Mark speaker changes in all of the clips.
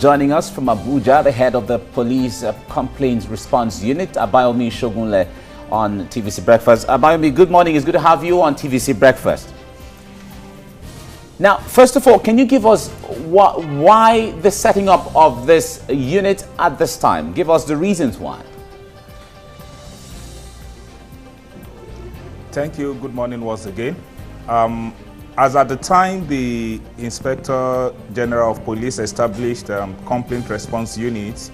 Speaker 1: joining us from Abuja, the head of the Police Complaints Response Unit, Abayomi Shogunle, on TVC Breakfast. Abayomi, good morning. It's good to have you on TVC Breakfast. Now, first of all, can you give us why the setting up of this unit at this time? Give us the reasons why.
Speaker 2: Thank you. Good morning once again. As at the time the Inspector General of Police established Complaint Response Unit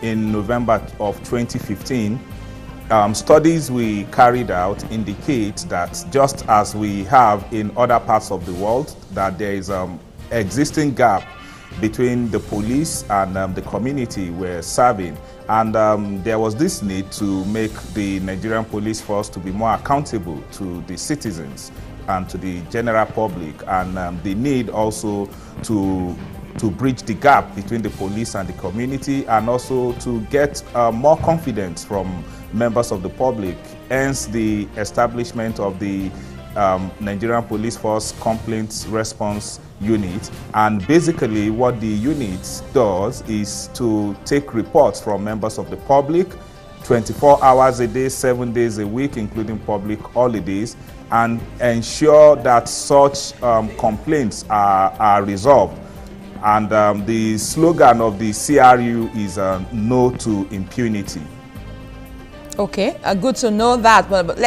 Speaker 2: in November of 2015, studies we carried out indicate that just as we have in other parts of the world, that there is existing gap between the police and the community we're serving. And there was this need to make the Nigerian police force to be more accountable to the citizens and to the general public, and the need also to bridge the gap between the police and the community, and also to get more confidence from members of the public. Hence the establishment of the Nigerian Police Force Complaints Response Unit. And basically what the unit does is to take reports from members of the public 24 hours a day, 7 days a week, including public holidays, and ensure that such complaints are resolved. And the slogan of the CRU is no to impunity.
Speaker 3: Okay, good to know that. But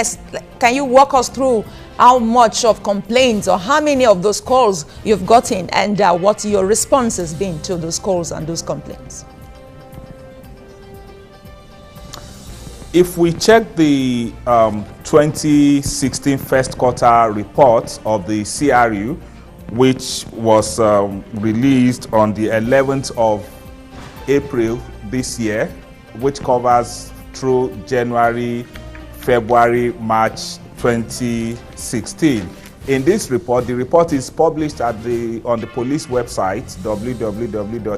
Speaker 3: can you walk us through how much of complaints or how many of those calls you've gotten, and what your response has been to those calls and those complaints?
Speaker 2: If we check the 2016 first quarter report of the CRU, which was released on the 11th of April this year, which covers through January, February, March 2016. In this report, the report is published on the police website, www.ng.gov.ng,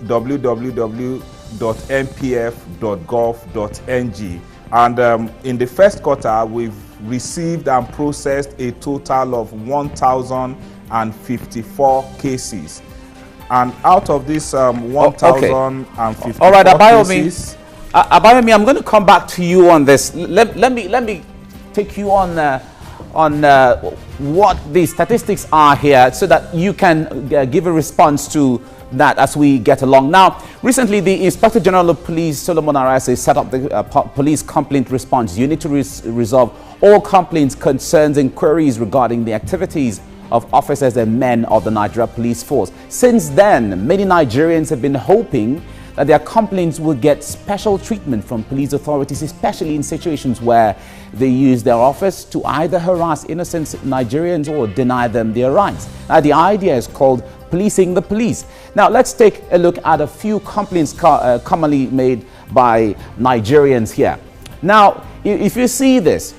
Speaker 2: www.npf.gov.ng. And in the first quarter, we've received and processed a total of 1,054 cases. And out of this 1,054
Speaker 1: all right,
Speaker 2: cases...
Speaker 1: Abayomi, I'm going to come back to you on this. Let me take you on what the statistics are here, so that you can give a response to that as we get along. Now, recently, the Inspector General of Police, Solomon Arase, set up the Police Complaint Response Unit to resolve all complaints, concerns, and queries regarding the activities of officers and men of the Nigeria Police Force. Since then, many Nigerians have been hoping that their complaints will get special treatment from police authorities, especially in situations where they use their office to either harass innocent Nigerians or deny them their rights. Now, the idea is called policing the police. Now, let's take a look at a few complaints commonly made by Nigerians here. Now, if you see this,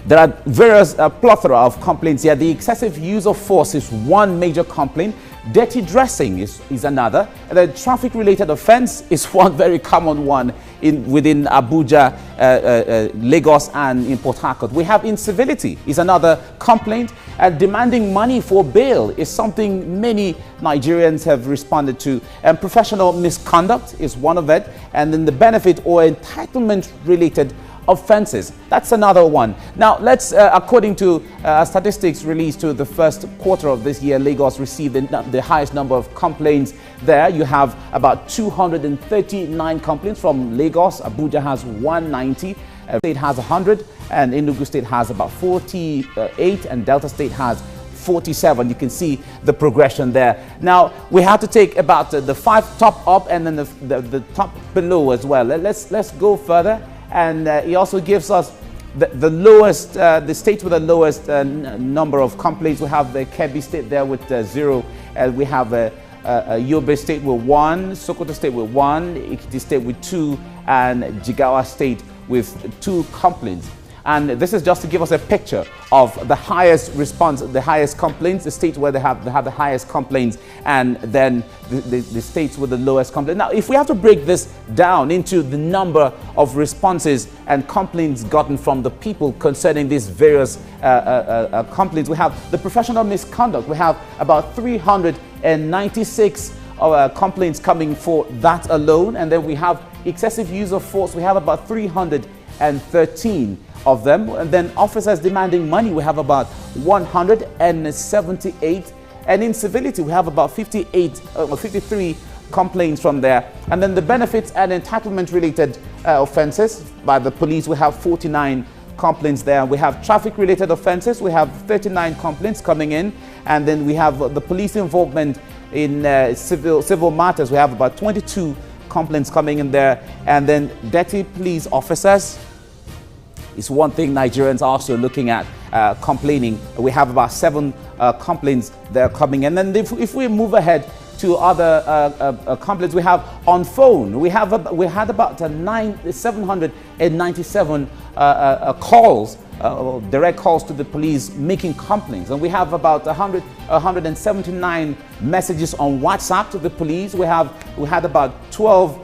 Speaker 1: there are various plethora of complaints here. The excessive use of force is one major complaint. Dirty dressing is another. And the traffic-related offense is one very common one within Abuja, Lagos, and in Port Harcourt. We have incivility is another complaint. Demanding money for bail is something many Nigerians have responded to. And professional misconduct is one of it. And then the benefit or entitlement-related offenses, that's another one. Now, let's, according to statistics released to the first quarter of this year, Lagos received the highest number of complaints there. You have about 239 complaints from Lagos. Abuja has 190. State has 100, and Enugu State has about 48, and Delta State has 47. You can see the progression there. Now, we have to take about the 5 top up and then the top below as well. Let's go further. And he also gives us the lowest, the state with the lowest number of complaints. We have the Kebbi State there with 0. We have Yobe State with 1, Sokoto State with 1, Ekiti State with 2, and Jigawa State with 2 complaints. And this is just to give us a picture of the highest response, the highest complaints, the states where they have the highest complaints, and then the states with the lowest complaints. Now, if we have to break this down into the number of responses and complaints gotten from the people concerning these various complaints, we have the professional misconduct. We have about 396 complaints coming for that alone, and then we have excessive use of force. We have about 313 of them, and then officers demanding money, we have about 178, and in civility we have about 53 complaints from there. And then the benefits and entitlement related offenses by the police, we have 49 complaints there. We have traffic related offenses, we have 39 complaints coming in, and then we have the police involvement in civil matters. We have about 22 complaints coming in there. And then dirty police officers is one thing Nigerians are also looking at complaining. We have about 7 complaints that are coming in. And then if we move ahead to other complaints, we have on phone. We had about 797 calls, direct calls to the police making complaints, and we have about 179 messages on WhatsApp to the police. We had about 12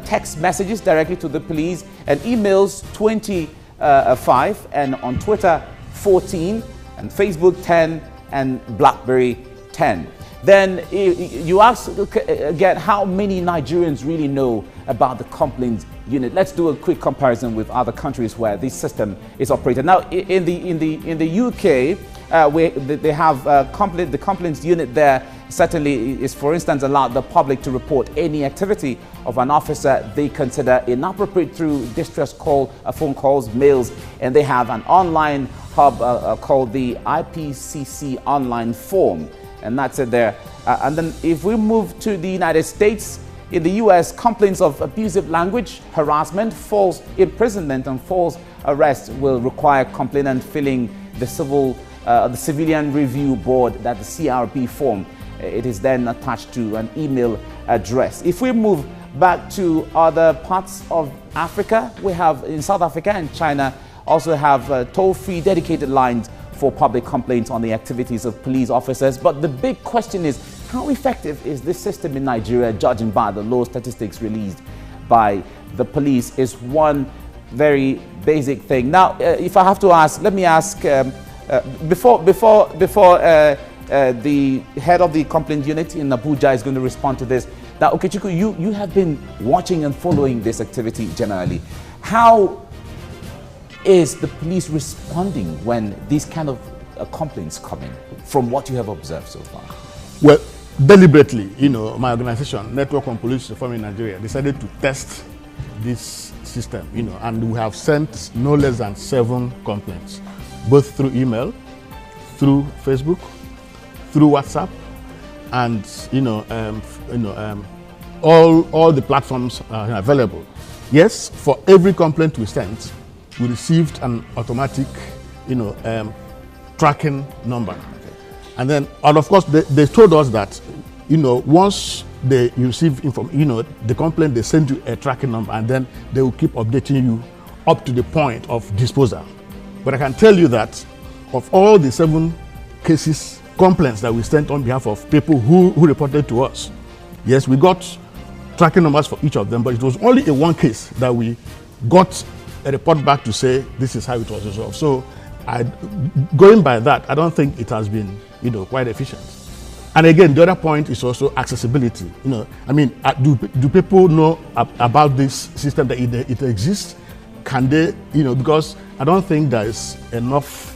Speaker 1: text messages directly to the police, and emails 25, and on Twitter 14, and Facebook 10, and BlackBerry 10. Then you ask again, how many Nigerians really know about the complaints unit? Let's do a quick comparison with other countries where this system is operated. Now, in the UK, they have the complaints unit there. Certainly is, for instance, allowed the public to report any activity of an officer they consider inappropriate through distress call, phone calls, mails, and they have an online hub called the IPCC online form. And that's it there. And then if we move to the United States, in the US, complaints of abusive language, harassment, false imprisonment, and false arrest will require complainant filling the civilian review board, that the CRP form. It is then attached to an email address. If we move back to other parts of Africa, we have in South Africa and China also have toll-free dedicated lines for public complaints on the activities of police officers. But the big question is, how effective is this system in Nigeria, judging by the low statistics released by the police, is one very basic thing. Now, if I have to ask, let me ask, before the head of the complaint unit in Abuja is going to respond to this. Now, OKECHUKWU, you have been watching and following this activity generally. How is the police responding when these kind of complaints come in, from what you have observed so far?
Speaker 4: Well, deliberately, my organization, Network on Police Reform in Nigeria, decided to test this system, and we have sent no less than 7 complaints, both through email, through Facebook, through WhatsApp, and all the platforms are available. Yes, for every complaint we sent, we received an automatic, tracking number. And then, and of course, they told us that, once they receive the complaint, they send you a tracking number, and then they will keep updating you up to the point of disposal. But I can tell you that of all the 7 complaints that we sent on behalf of people who reported to us, yes, we got tracking numbers for each of them, but it was only in one case that we got a report back to say this is how it was resolved. So, going by that, I don't think it has been, quite efficient. And again, the other point is also accessibility. Do people know about this system, that it exists? Can they, because I don't think there is enough,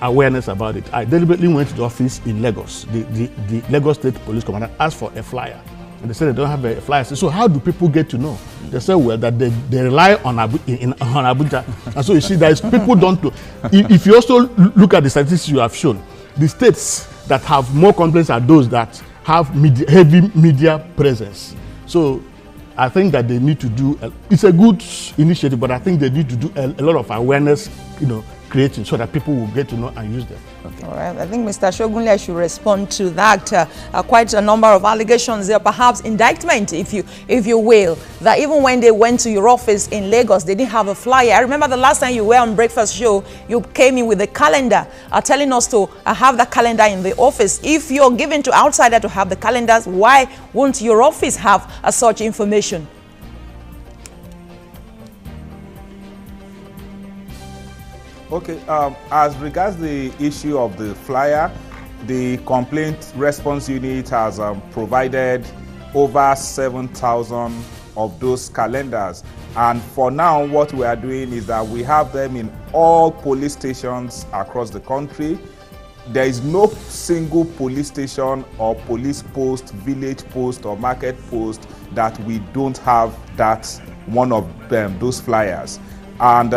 Speaker 4: awareness about it. I deliberately went to the office in Lagos. The Lagos State Police Commander asked for a flyer. And they said they don't have a flyer. So how do people get to know? They said, well, that they rely on Abuja. And so you see, people don't know. If you also look at the statistics you have shown, the states that have more complaints are those that have heavy media presence. So I think that they need to do, it's a good initiative, but I think they need to do a lot of awareness, creating so that people will get to know and use them.
Speaker 3: Okay. All right. I think Mr. Shogunle should respond to that. Quite a number of allegations there, perhaps indictment, if you will, that even when they went to your office in Lagos, they didn't have a flyer. I remember the last time you were on Breakfast Show, you came in with a calendar, telling us to have the calendar in the office. If you're given to outsider to have the calendars, why won't your office have such information?
Speaker 2: Okay, as regards the issue of the flyer, the complaint response unit has provided over 7,000 of those calendars. And for now, what we are doing is that we have them in all police stations across the country. There is no single police station or police post, village post or market post that we don't have that one of them, those flyers. And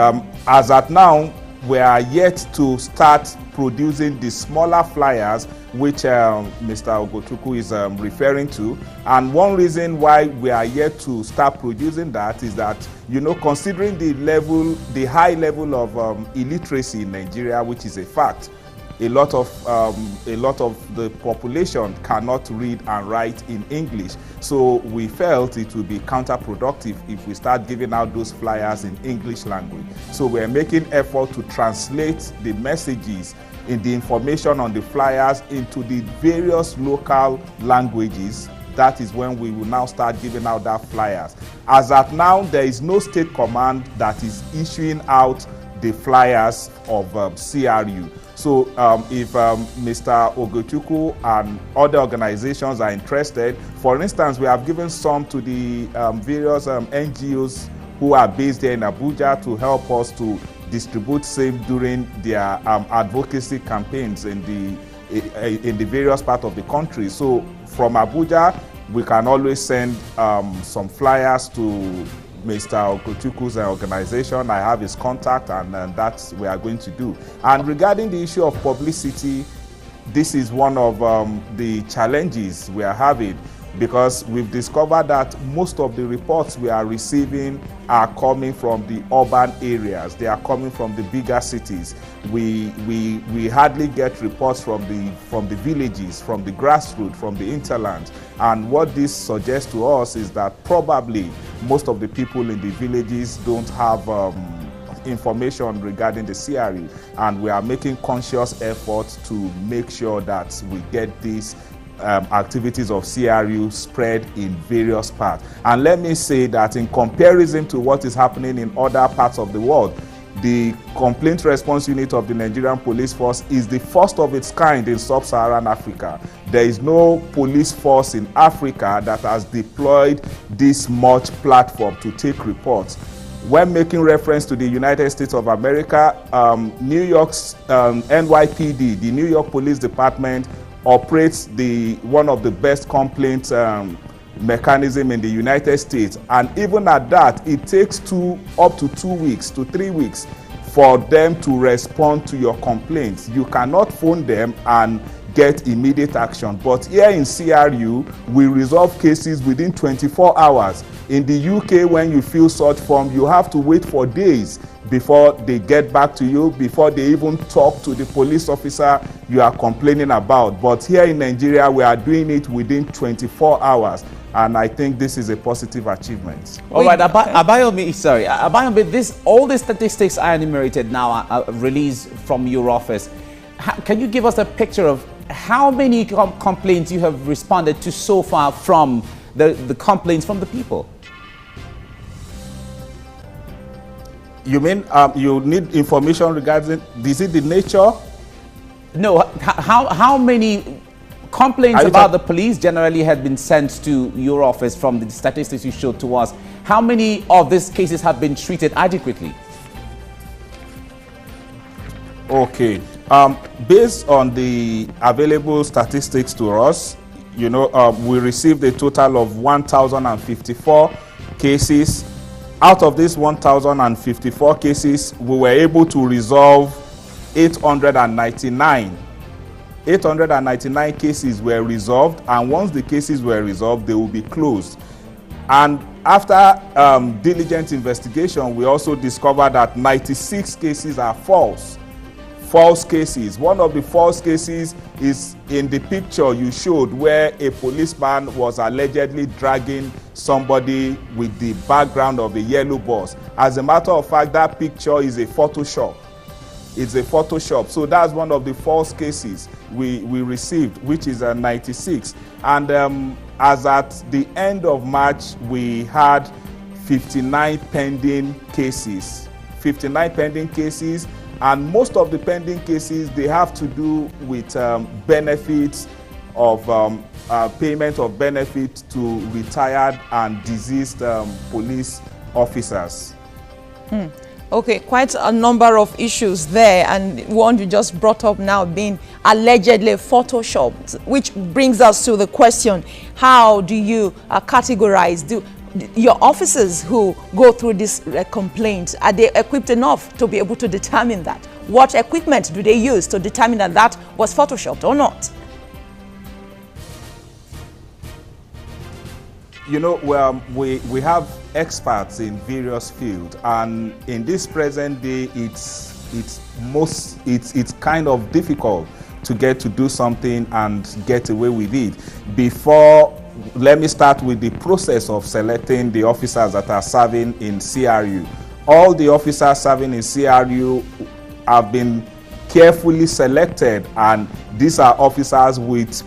Speaker 2: as at now, we are yet to start producing the smaller flyers, which Mr. OKECHUKWU is referring to. And one reason why we are yet to start producing that is that, you know, considering the high level of illiteracy in Nigeria, which is a fact, a lot of the population cannot read and write in English. So we felt it would be counterproductive if we start giving out those flyers in English language. So we're making effort to translate the messages in the information on the flyers into the various local languages. That is when we will now start giving out that flyers. As at now, there is no state command that is issuing out the flyers of CRU. So if Mr. OKECHUKWU and other organizations are interested, for instance, we have given some to the various NGOs who are based there in Abuja to help us to distribute same during their advocacy campaigns in the various parts of the country. So from Abuja, we can always send some flyers to Mr. OKECHUKWU's organization. I have his contact, and that's what we are going to do. And regarding the issue of publicity, this is one of the challenges we are having, because we've discovered that most of the reports we are receiving are coming from the urban areas. They are coming from the bigger cities. We hardly get reports from the villages, from the grassroots, from the hinterland. And what this suggests to us is that probably most of the people in the villages don't have information regarding the CRU, and we are making conscious efforts to make sure that we get these activities of CRU spread in various parts. And let me say that in comparison to what is happening in other parts of the world, the complaint response unit of the Nigerian police force is the first of its kind in sub-Saharan Africa. There is no police force in Africa that has deployed this much platform to take reports. When making reference to the United States of America, New York's NYPD, the New York Police Department, operates one of the best complaint mechanism in the United States, and even at that, it takes up to 2 weeks to 3 weeks for them to respond to your complaints. You cannot phone them and get immediate action, but here in CRU, we resolve cases within 24 hours. In the UK, when you fill such form, you have to wait for days before they get back to you, before they even talk to the police officer you are complaining about. But here in Nigeria, we are doing it within 24 hours. And I think this is a positive achievement.
Speaker 1: All right, Abayomi, all the statistics I enumerated now are released from your office. Can you give us a picture of how many complaints you have responded to so far from the complaints from the people?
Speaker 2: You mean you need information regarding, is it the nature?
Speaker 1: No, how many complaints about the police generally had been sent to your office from the statistics you showed to us? How many of these cases have been treated adequately?
Speaker 2: Okay, based on the available statistics to us, you know, we received a total of 1,054 cases. Out of these 1,054 cases, we were able to resolve 899. 899 cases were resolved, and once the cases were resolved, they will be closed. And after diligent investigation, we also discovered that 96 cases are false. false cases. One of the false cases is in the picture you showed, where a policeman was allegedly dragging somebody with the background of a yellow bus. As a matter of fact, that picture is a Photoshop. It's a Photoshop. So that's one of the false cases we received, which is a 96. And as at the end of March, we had 59 pending cases. 59 pending cases. And most of the pending cases, they have to do with benefits of payment of benefits to retired and deceased police officers.
Speaker 3: Okay, quite a number of issues there, and one you just brought up now being allegedly photoshopped, which brings us to the question: how do you categorize your officers who go through this complaint? Are they equipped enough to be able to determine that? What equipment do they use to determine that that was photoshopped or not?
Speaker 2: You know, we have experts in various fields, and in this present day, it's kind of difficult to get to do something and get away with it. Let me start with the process of selecting the officers that are serving in CRU. All the officers serving in CRU have been carefully selected, and these are officers with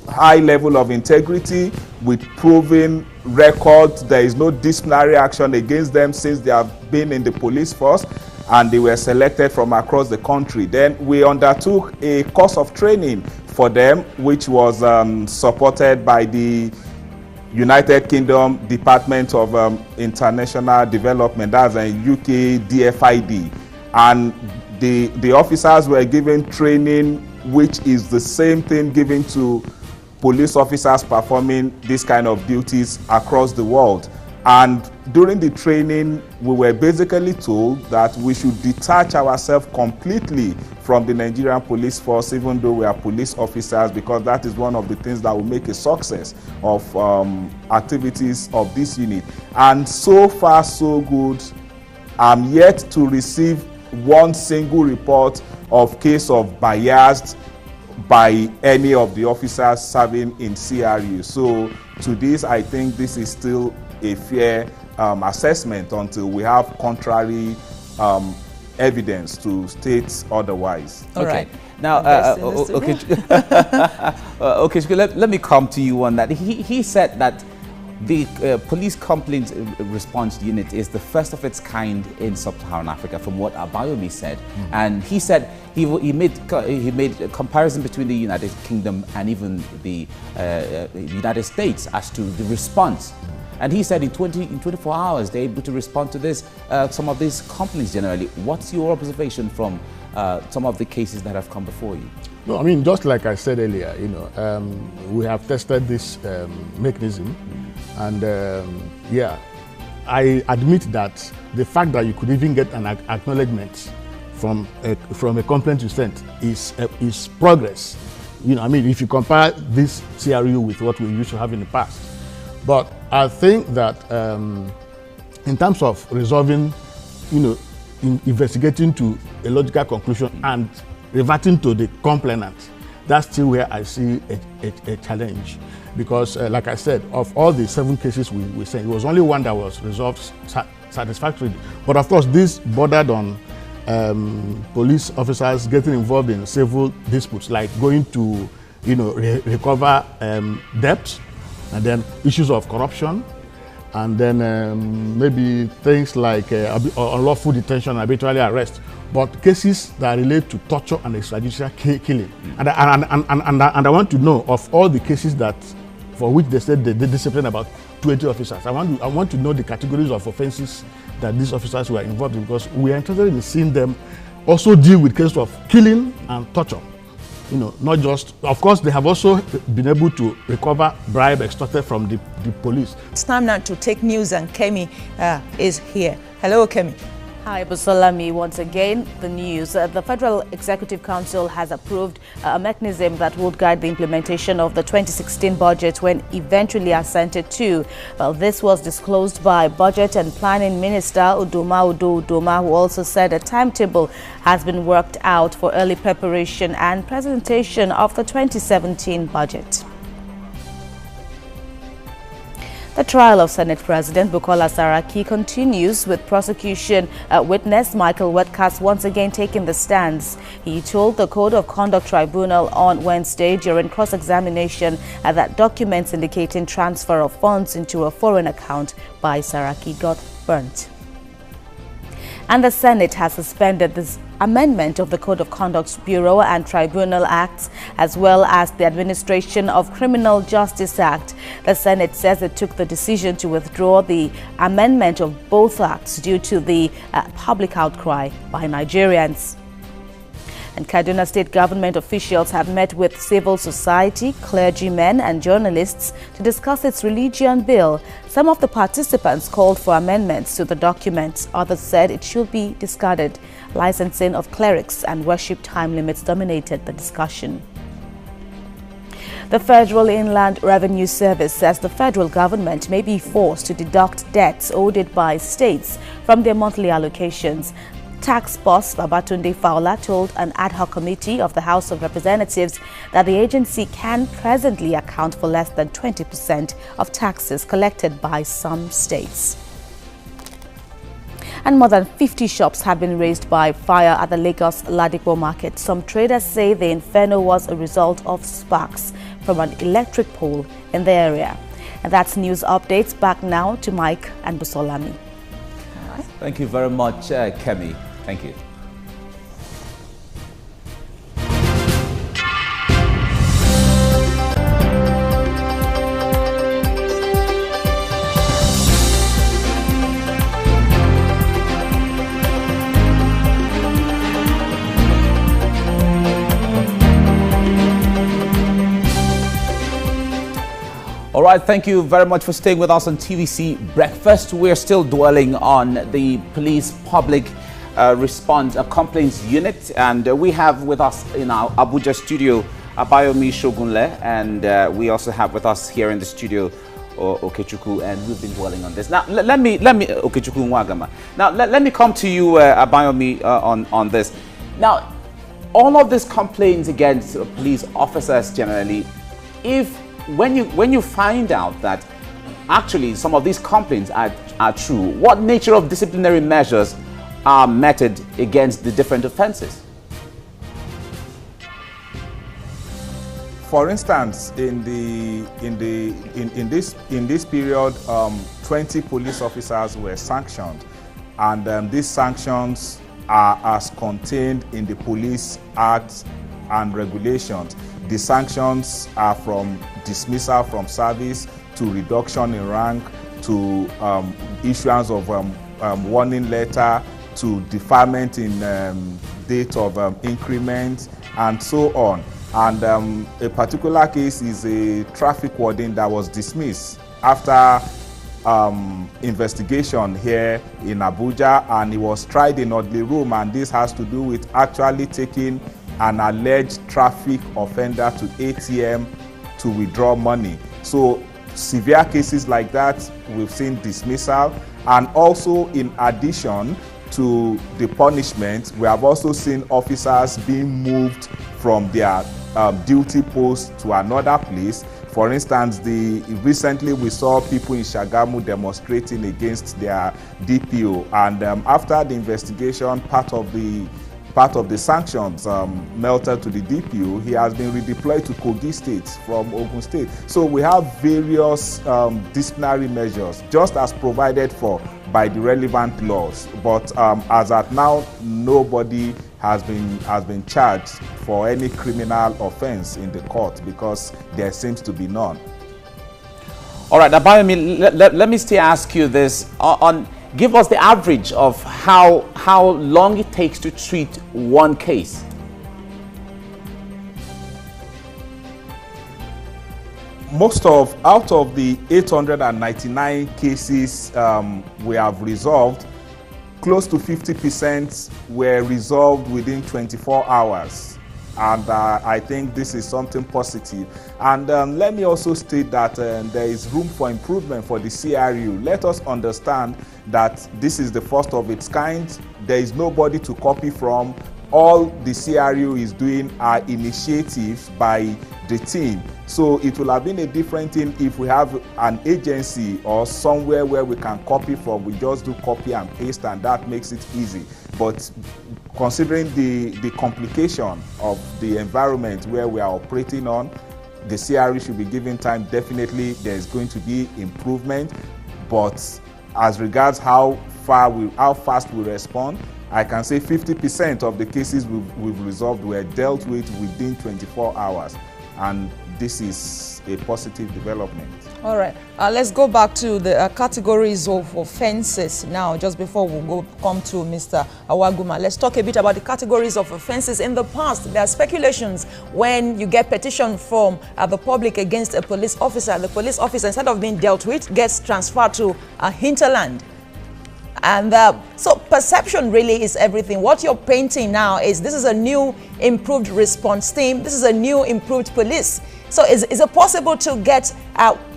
Speaker 2: high level of integrity, with proven records. There is no disciplinary action against them since they have been in the police force, and they were selected from across the country. Then we undertook a course of training for them, which was supported by the United Kingdom Department of International Development, that's a UK DFID. And the officers were given training, which is the same thing given to police officers performing this kind of duties across the world. And during the training, we were basically told that we should detach ourselves completely from the Nigerian police force, even though we are police officers, because that is one of the things that will make a success of activities of this unit. And so far, so good. I'm yet to receive one single report of case of bias by any of the officers serving in CRU. So to this, I think this is still a fair assessment until we have contrary evidence to state otherwise.
Speaker 3: All right.
Speaker 1: Now, OKECHUKWU, let me come to you on that. He said that the police complaint response unit is the first of its kind in sub-Saharan Africa, from what Abayomi said. And he said he made a comparison between the United Kingdom and even the United States as to the response. And he said in 24 hours they're able to respond to this, some of these complaints generally. What's your observation from some of the cases that have come before you?
Speaker 4: No, I mean, just like I said earlier, you know, we have tested this mechanism, and yeah, I admit that the fact that you could even get an acknowledgement from a complaint you sent is progress. You know, I mean, if you compare this CRU with what we used to have in the past. But I think that in terms of resolving, you know, investigating to a logical conclusion and reverting to the complainant, that's still where I see a challenge. Because like I said, of all the 7 cases we sent, it was only one that was resolved satisfactorily. But of course, this bordered on police officers getting involved in civil disputes, like going to, you know, recover debts, and then issues of corruption, and then maybe things like unlawful detention, arbitrary arrest, but cases that relate to torture and extrajudicial killing. And I want to know, of all the cases that for which they said they disciplined about 20 officers, I want to know the categories of offenses that these officers were involved in, because we are interested in seeing them also deal with cases of killing and torture. You know, not just, of course, they have also been able to recover bribe extorted from the police.
Speaker 3: It's time now to take news, and Kemi is here. Hello, Kemi.
Speaker 5: Hi, Busolami. Once again, the news. The Federal Executive Council has approved a mechanism that would guide the implementation of the 2016 budget when eventually assented to. Well, this was disclosed by Budget and Planning Minister Udoma Udoma, who also said a timetable has been worked out for early preparation and presentation of the 2017 budget. The trial of Senate President Bukola Saraki continues, with prosecution witness Michael Wetkas once again taking the stands. He told the Code of Conduct Tribunal on Wednesday during cross-examination that documents indicating transfer of funds into a foreign account by Saraki got burnt. And the Senate has suspended this amendment of the Code of Conduct Bureau and Tribunal Acts, as well as the Administration of Criminal Justice Act. The Senate says it took the decision to withdraw the amendment of both acts due to the public outcry by Nigerians. And Kaduna State government officials have met with civil society, clergymen and journalists to discuss its religion bill. Some of the participants called for amendments to the documents. Others said it should be discarded. Licensing of clerics and worship time limits dominated the discussion. The Federal Inland Revenue Service says the federal government may be forced to deduct debts owed by states from their monthly allocations. Tax boss Babatunde Fowler told an ad hoc committee of the House of Representatives that the agency can presently account for less than 20% of taxes collected by some states. And more than 50 shops have been razed by fire at the Lagos Ladipo market. Some traders say the inferno was a result of sparks from an electric pole in the area. And that's news updates. Back now to Mike and Busolami.
Speaker 1: Thank you very much, Kemi. Thank you. All right, thank you very much for staying with us on TVC Breakfast. We're still dwelling on the police public response complaints unit, and we have with us in our Abuja studio Abayomi Shogunle, and we also have with us here in the studio OKECHUKWU, and we've been dwelling on this. Now let me OKECHUKWU NWAGUMA. Now let me come to you, Abayomi, on this. Now, all of these complaints against police officers generally, when you find out that actually some of these complaints are true, what nature of disciplinary measures are meted against the different offenses?
Speaker 2: For instance, in this period, 20 police officers were sanctioned, and these sanctions are as contained in the Police Act and regulations. The sanctions are from dismissal from service to reduction in rank to issuance of warning letter to deferment in date of increment and so on. And a particular case is a traffic warden that was dismissed after investigation here in Abuja, and he was tried in Odli Room, and this has to do with actually taking an alleged traffic offender to ATM to withdraw money. So severe cases like that, we've seen dismissal. And also, in addition to the punishment, we have also seen officers being moved from their duty post to another place. For instance, recently we saw people in Shagamu demonstrating against their DPO, and after the investigation, part of the sanctions melted to the DPO. He has been redeployed to Kogi State from Ogun State. So we have various disciplinary measures, just as provided for by the relevant laws. But as at now, nobody has been charged for any criminal offense in the court because there seems to be none.
Speaker 1: All right, Abayomi, let me still ask you this. Give us the average of how long it takes to treat one case.
Speaker 2: Out of the 899 cases we have resolved, close to 50% were resolved within 24 hours. And I think this is something positive. And let me also state that there is room for improvement for the CRU. Let us understand that this is the first of its kind. There is nobody to copy from. All the CRU is doing are initiatives by the team. So it will have been a different thing if we have an agency or somewhere where we can copy from. We just do copy and paste, and that makes it easy. But considering the complication of the environment where we are operating on, the CRU should be given time. Definitely there is going to be improvement, but as regards how fast we respond, I can say 50% of the cases we've resolved were dealt with within 24 hours, and this is a positive development.
Speaker 3: All right, let's go back to the categories of offenses now, just before we come to Mr. NWAGUMA. Let's talk a bit about the categories of offenses. In the past, there are speculations when you get petition from the public against a police officer, the police officer, instead of being dealt with, gets transferred to a hinterland. And so perception really is everything. What you're painting now is this is a new improved response team. This is a new improved police. So is it possible to get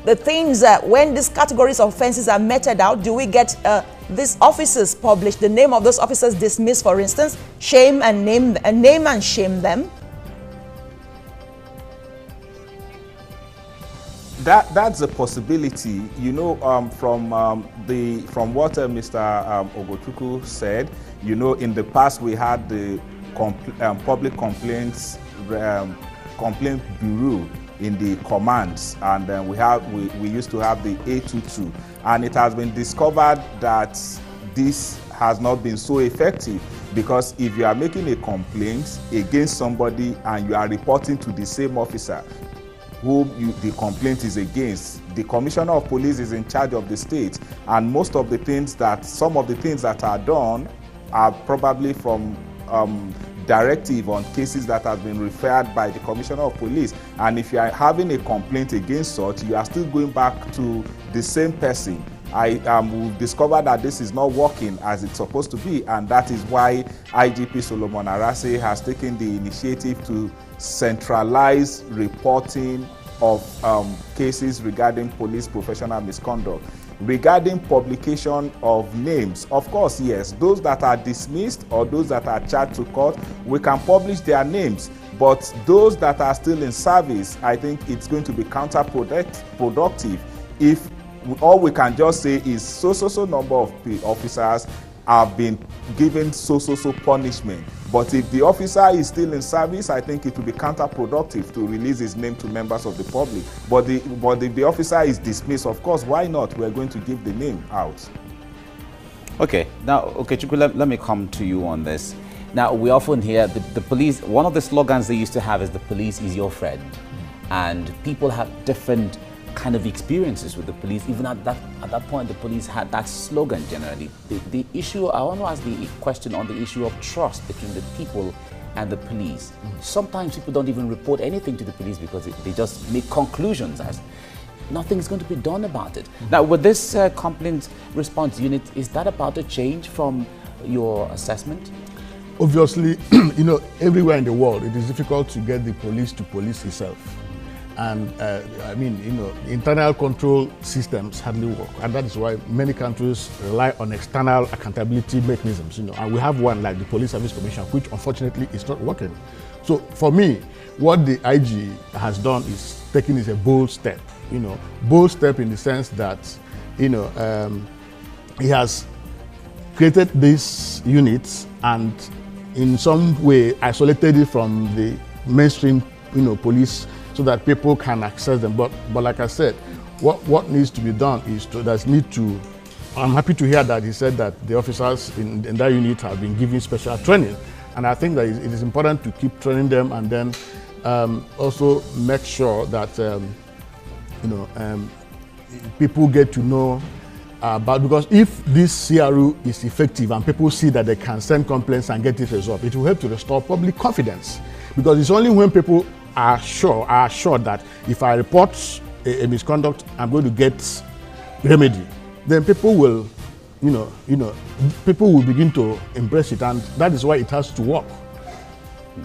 Speaker 3: the things when these categories of offenses are meted out? Do we get these officers published, the name of those officers dismissed, for instance, name and shame them?
Speaker 2: That's a possibility. You know, from what Mr. OKECHUKWU said, you know, in the past we had the public complaints complaint bureau in the commands, and we used to have the A22, and it has been discovered that this has not been so effective, because if you are making a complaint against somebody and you are reporting to the same officer whom the complaint is against, the commissioner of police is in charge of the state, and some of the things that are done are probably from directive on cases that have been referred by the commissioner of police. And if you are having a complaint against such, you are still going back to the same person. We've discovered that this is not working as it's supposed to be, and that is why IGP Solomon Arase has taken the initiative to centralize reporting of cases regarding police professional misconduct. Regarding publication of names, of course, yes, those that are dismissed or those that are charged to court, we can publish their names. But those that are still in service, I think it's going to be counterproductive if all we can just say is so number of officers have been given so punishment. But if the officer is still in service, I think it will be counterproductive to release his name to members of the public. But if the officer is dismissed, of course, why not? We're going to give the name out.
Speaker 1: Okay, now, OKECHUKWU, let me come to you on this. Now, we often hear the police, one of the slogans they used to have is the police is your friend. And people have different kind of experiences with the police. Even at that point, the police had that slogan generally. The issue, I want to ask the question on the issue of trust between the people and the police. Sometimes people don't even report anything to the police because they just make conclusions as nothing's going to be done about it. Now, with this complaint response unit, is that about to change from your assessment?
Speaker 4: Obviously, you know, everywhere in the world, it is difficult to get the police to police itself. And I mean, you know, internal control systems hardly work, and that is why many countries rely on external accountability mechanisms. You know, and we have one like the Police Service Commission, which unfortunately is not working. So for me, what the IG has done is taking is a bold step. You know, bold step in the sense that, you know, he has created these units and in some way isolated it from the mainstream, you know, police, so that people can access them. But like I said, what needs to be done is I'm happy to hear that he said that the officers in that unit have been given special training. And I think that it is important to keep training them, and then also make sure that, you know, people get to know about, because if this CRU is effective and people see that they can send complaints and get it resolved, it will help to restore public confidence. Because it's only when people are sure that if I report a misconduct, I'm going to get remedy, then people will people will begin to embrace it, and that is why it has to work.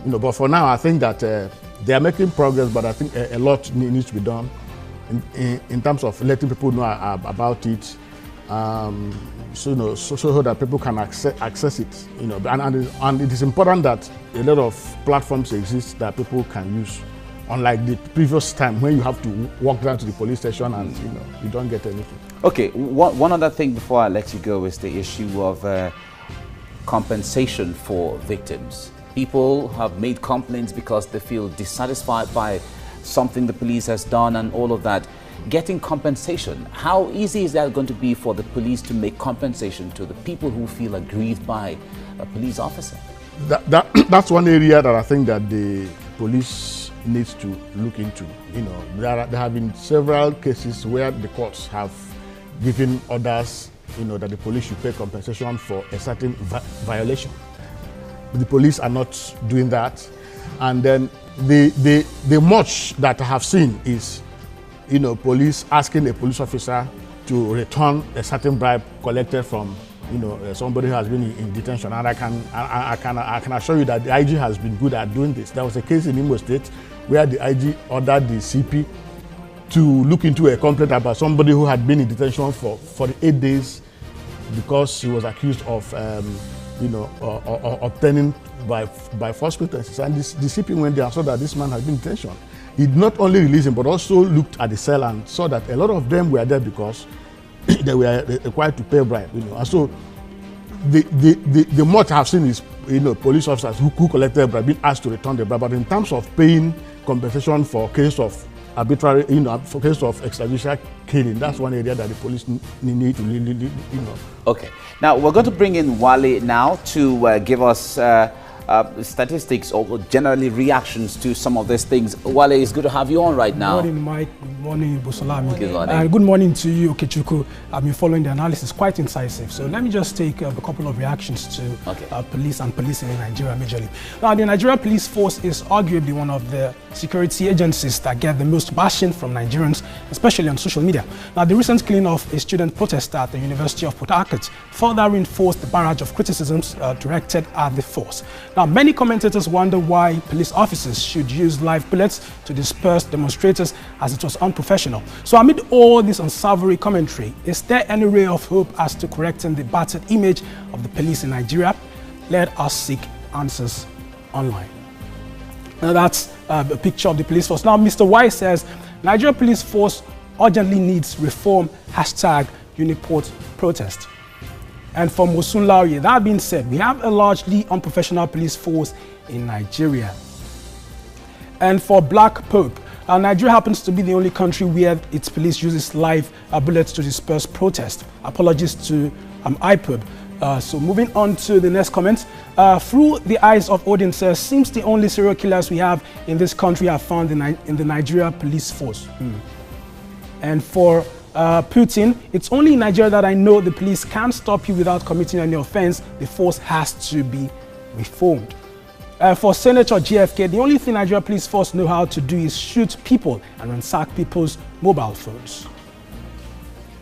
Speaker 4: But for now, I think that they are making progress, but I think a lot needs to be done in terms of letting people know about it, so that people can access it. And it is important that a lot of platforms exist that people can use, unlike the previous time when you have to walk down to the police station and you don't get anything. Okay,
Speaker 1: one other thing before I let you go is the issue of compensation for victims. People have made complaints because they feel dissatisfied by something the police has done and all of that. Getting compensation, how easy is that going to be for the police to make compensation to the people who feel aggrieved by a police officer?
Speaker 4: That's one area that I think that the police needs to look into. There have been several cases where the courts have given orders, that the police should pay compensation for a certain violation. The police are not doing that, and then the much that I have seen is, police asking a police officer to return a certain bribe collected from, somebody who has been in detention. And I can assure you that the IG has been good at doing this. There was a case in Imo State where the IG ordered the CP to look into a complaint about somebody who had been in detention for 48 days because he was accused of obtaining by false pretenses. And the CP went there and saw that this man had been in detention. He not only released him, but also looked at the cell and saw that a lot of them were there because they were required to pay bribe. And so the much I've seen is police officers who collected bribe being asked to return the bribe. But in terms of paying compensation for case of arbitrary, for case of extrajudicial killing, that's one area that the police need to really.
Speaker 1: Okay. Now we're going to bring in Wale now to give us statistics or generally reactions to some of these things. Wale, it's good to have you on right now.
Speaker 6: Good morning, Mike. Good morning, Busolami.
Speaker 1: Good morning.
Speaker 6: Good morning to you, OKECHUKWU. I've been following the analysis, quite incisive. So let me just take a couple of reactions to police and policing in Nigeria majorly. Now, the Nigeria Police Force is arguably one of the security agencies that get the most bashing from Nigerians, especially on social media. Now, the recent killing of a student protester at the University of Port Harcourt further reinforced the barrage of criticisms directed at the force. Now, many commentators wonder why police officers should use live bullets to disperse demonstrators, as it was unprofessional. So amid all this unsavory commentary, is there any ray of hope as to correcting the battered image of the police in Nigeria? Let us seek answers online. Now that's a picture of the police force. Now Mr. Y says, Nigeria Police Force urgently needs reform, #Uniport protest. And from Mosunlaoye, that being said, we have a largely unprofessional police force in Nigeria. And for Black Pope, Nigeria happens to be the only country where its police uses live bullets to disperse protest. Apologies to IPOB. So moving on to the next comment. Through the eyes of audiences, seems the only serial killers we have in this country are found in the Nigeria Police Force. And for Putin, it's only in Nigeria that I know the police can't stop you without committing any offense. The force has to be reformed. For Senator GFK, the only thing Nigeria Police Force know how to do is shoot people and ransack people's mobile phones.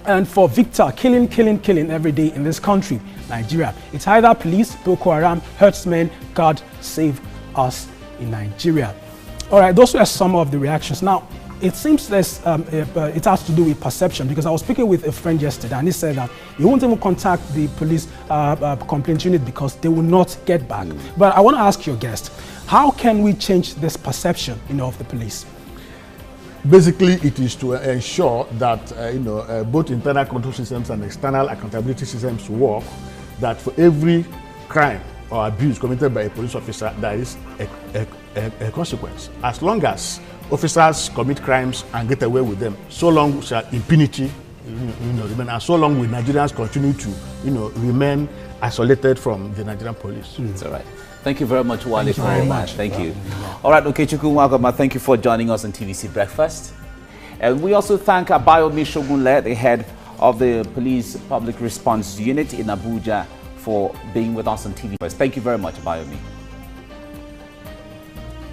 Speaker 6: And for Victor, killing every day in this country, Nigeria. It's either police, Boko Haram, herdsmen, God save us in Nigeria. All right, those were some of the reactions. Now, it seems it has to do with perception, because I was speaking with a friend yesterday and he said that he won't even contact the police complaint unit because they will not get back. But I want to ask your guest, how can we change this perception of the police?
Speaker 4: Basically, it is to ensure that both internal control systems and external accountability systems work, that for every crime or abuse committed by a police officer, there is a consequence. As long as officers commit crimes and get away with them, so long shall impunity remain, and so long will Nigerians continue to remain isolated from the Nigerian police.
Speaker 1: That's all right. Thank you very much, Wale.
Speaker 6: Thank you very much.
Speaker 1: Thank you. All right, OKECHUKWU, NWAGUMA, thank you for joining us on TVC Breakfast. And we also thank Abayomi Shogunle, the head of the Police Public Response Unit in Abuja, for being with us on TV. Thank you very much, Abayomi.